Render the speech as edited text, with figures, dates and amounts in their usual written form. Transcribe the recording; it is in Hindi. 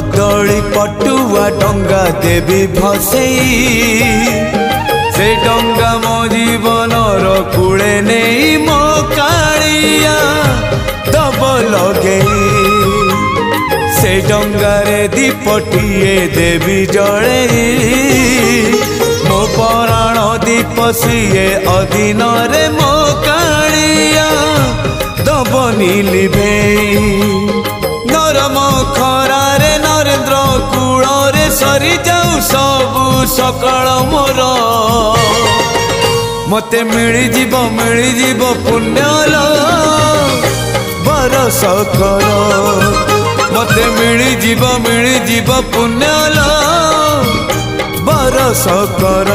कदली पटुआ डंगा देवी भसई से डंगा मो जीवन कूले नहीं मो कालिया दब लगे से डंगारे दीपटिए देवी जड़े मो पराण दीप सीए अधीन रे मो कालिया दबनी लिभे नरम खरारे नरेंद्र कूल रे सरी जाऊ सबु सकाळ मोर मते मिली जीव पुण्यल बरस कर मते मिली जीव पुण्यल बरस कर।